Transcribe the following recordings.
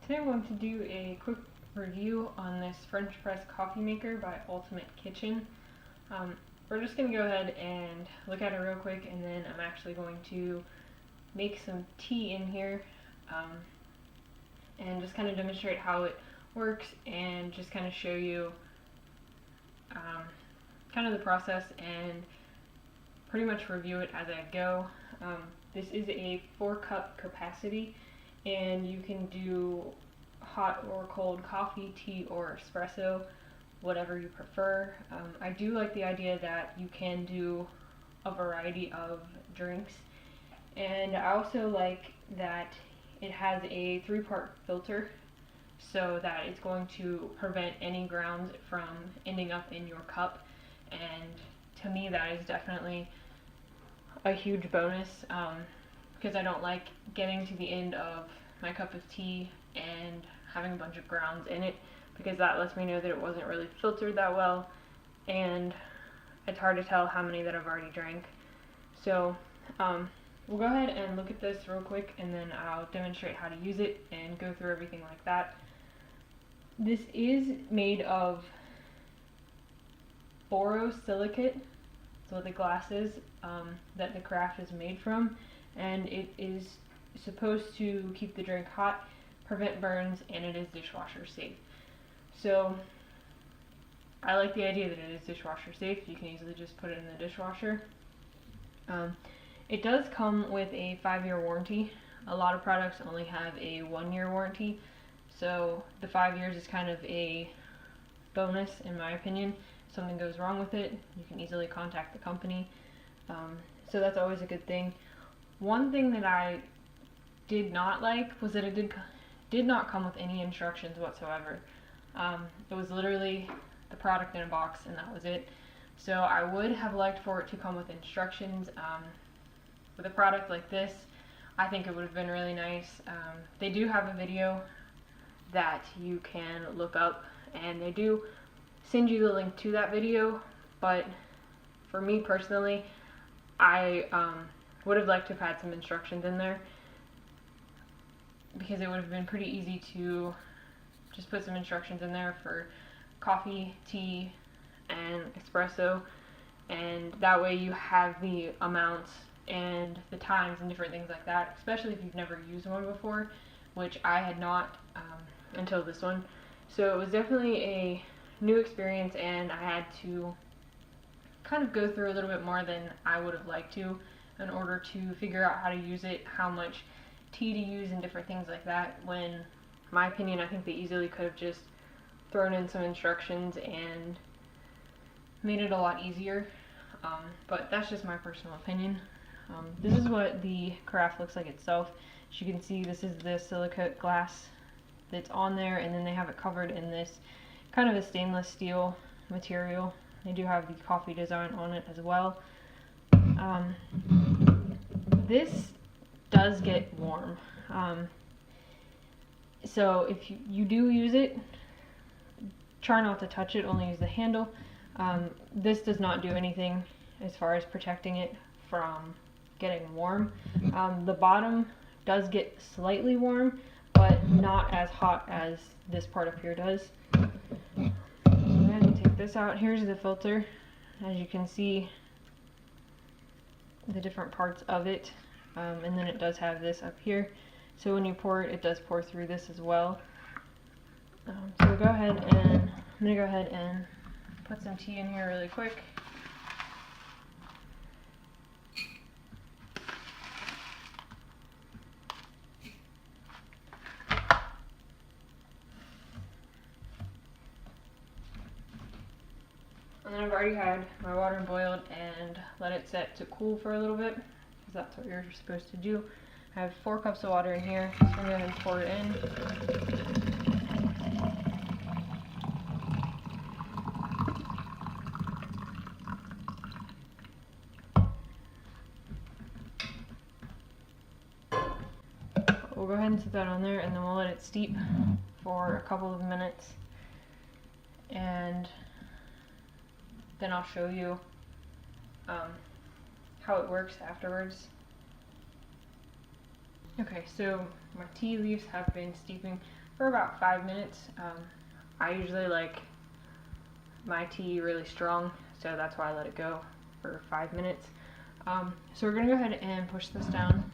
Today I'm going to do a quick review on this French press coffee maker by Ultimate Kitchen. We're just going to go ahead and look at it real quick, and then I'm actually going to make some tea in here and just kind of demonstrate how it works and just kind of show you kind of the process and pretty much review it as I go. This is a 4-cup capacity, and you can do hot or cold coffee, tea, or espresso, whatever you prefer. I do like the idea that you can do a variety of drinks, and I also like that it has a 3-part filter so that it's going to prevent any grounds from ending up in your cup, and to me that is definitely a huge bonus, because I don't like getting to the end of my cup of tea and having a bunch of grounds in it, because that lets me know that it wasn't really filtered that well, and it's hard to tell how many that I've already drank. So we'll go ahead and look at this real quick, and then I'll demonstrate how to use it and go through everything like that. This is made of borosilicate, so the glass is that the carafe is made from, and it is supposed to keep the drink hot, prevent burns, and it is dishwasher safe. So I like the idea that it is dishwasher safe. You can easily just put it in the dishwasher. It does come with a 5-year warranty. A lot of products only have a 1-year warranty, so the 5 years is kind of a bonus in my opinion. If something goes wrong with it, you can easily contact the company. So that's always a good thing. One thing that I did not like was that it did not come with any instructions whatsoever. It was literally the product in a box, and that was it. So I would have liked for it to come with instructions. With a product like this, I think it would have been really nice. They do have a video that you can look up, and they do send you the link to that video, but for me personally, I would have liked to have had some instructions in there, because it would have been pretty easy to just put some instructions in there for coffee, tea, and espresso, and that way you have the amounts and the times and different things like that, especially if you've never used one before, which I had not until this one. So it was definitely a new experience, and I had to kind of go through a little bit more than I would have liked to in order to figure out how to use it, how much tea to use, and different things like that, when, in my opinion, I think they easily could have just thrown in some instructions and made it a lot easier, but that's just my personal opinion. This is what the carafe looks like itself. As you can see, this is the silicate glass that's on there, and then they have it covered in this kind of a stainless steel material. They do have the coffee design on it as well. This does get warm, so if you do use it, try not to touch it, only use the handle. This does not do anything as far as protecting it from getting warm. The bottom does get slightly warm, but not as hot as this part up here does. So I'm going to take this out. Here's the filter. As you can see, the different parts of it, and then it does have this up here. So when you pour it, it does pour through this as well. So I'm going to go ahead and put some tea in here really quick. And then I've already had my water boiled and let it set to cool for a little bit, because that's what you're supposed to do. I have 4 cups of water in here, so I'm going to go ahead and pour it in. We'll go ahead and set that on there, and then we'll let it steep for a couple of minutes, and then I'll show you how it works afterwards. Okay, so my tea leaves have been steeping for about 5 minutes. I usually like my tea really strong, so that's why I let it go for 5 minutes. So we're gonna go ahead and push this down,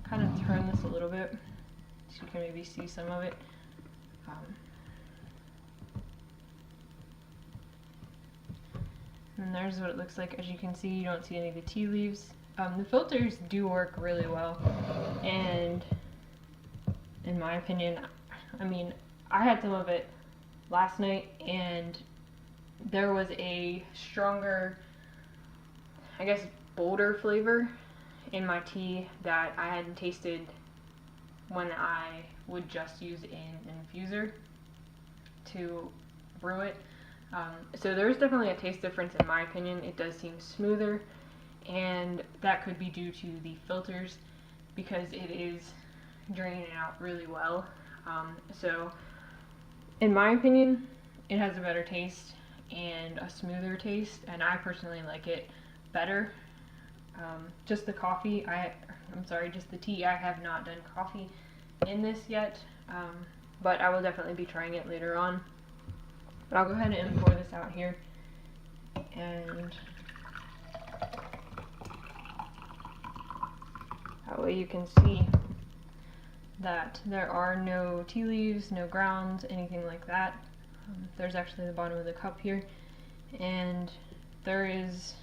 kind of turn this a little bit, so you can maybe see some of it. And there's what it looks like. As you can see, you don't see any of the tea leaves. The filters do work really well, and in my opinion, I mean, I had some of it last night, and there was a stronger, I guess, bolder flavor in my tea that I hadn't tasted when I would just use an infuser to brew it. So there's definitely a taste difference in my opinion. It does seem smoother, and that could be due to the filters because it is draining out really well. So in my opinion, it has a better taste and a smoother taste, and I personally like it better. Just the coffee, just the tea, I have not done coffee in this yet, but I will definitely be trying it later on. But I'll go ahead and pour this out here, and that way you can see that there are no tea leaves, no grounds, anything like that. There's actually the bottom of the cup here, and there is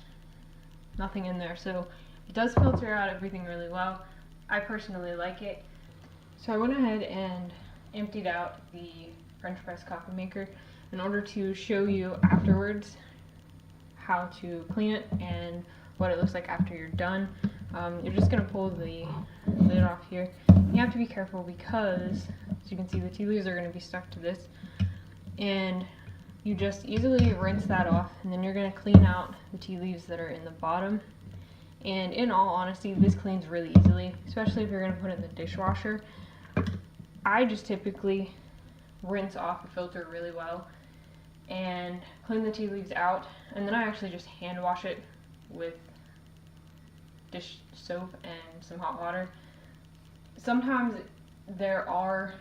nothing in there, so it does filter out everything really well. I personally like it. So I went ahead and emptied out the French press coffee maker in order to show you afterwards how to clean it and what it looks like after you're done. You're just going to pull the lid off here. You have to be careful because, as you can see, the tea leaves are going to be stuck to this, and you just easily rinse that off, and then you're going to clean out the tea leaves that are in the bottom. And in all honesty, this cleans really easily, especially if you're going to put it in the dishwasher. I just typically rinse off the filter really well and clean the tea leaves out, and then I actually just hand wash it with dish soap and some hot water. Sometimes there are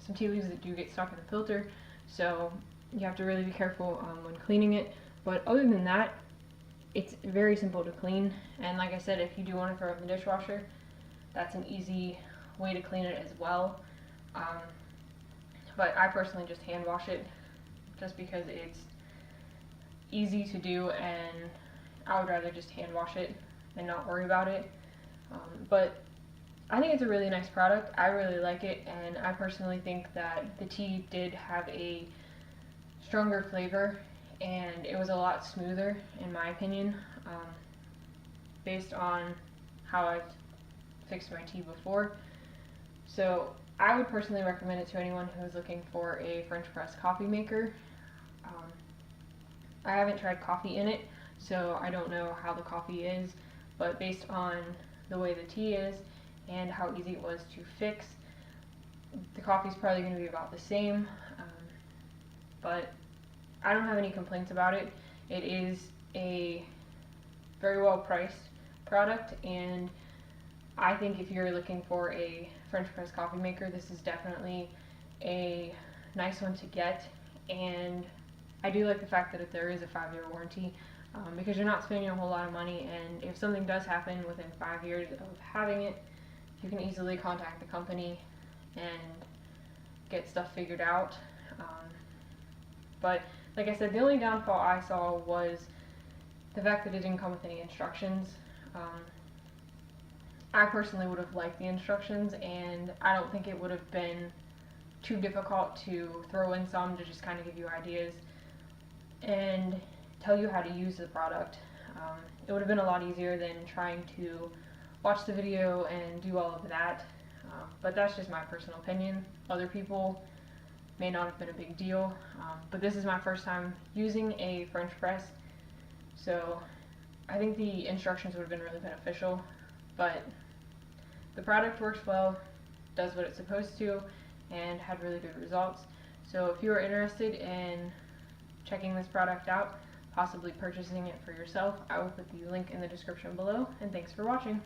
some tea leaves that do get stuck in the filter, so you have to really be careful when cleaning it. But other than that, it's very simple to clean, and like I said, if you do want to throw it in the dishwasher, that's an easy way to clean it as well. But I personally just hand wash it just because it's easy to do, and I would rather just hand wash it and not worry about it. But I think it's a really nice product. I really like it, and I personally think that the tea did have a stronger flavor, and it was a lot smoother in my opinion, based on how I've fixed my tea before. So I would personally recommend it to anyone who is looking for a French press coffee maker. I haven't tried coffee in it, so I don't know how the coffee is, but based on the way the tea is and how easy it was to fix, the coffee is probably going to be about the same. But I don't have any complaints about it. It is a very well priced product, and I think if you're looking for a French press coffee maker, this is definitely a nice one to get. And I do like the fact that there is a 5-year warranty, because you're not spending a whole lot of money, and if something does happen within 5 years of having it, you can easily contact the company and get stuff figured out. But like I said, the only downfall I saw was the fact that it didn't come with any instructions. I personally would have liked the instructions, and I don't think it would have been too difficult to throw in some to just kind of give you ideas and tell you how to use the product. It would have been a lot easier than trying to watch the video and do all of that, but that's just my personal opinion. Other people may not have been a big deal, but this is my first time using a French press, so I think the instructions would have been really beneficial. But the product works well, does what it's supposed to, and had really good results. So if you are interested in checking this product out, possibly purchasing it for yourself, I will put the link in the description below, and thanks for watching.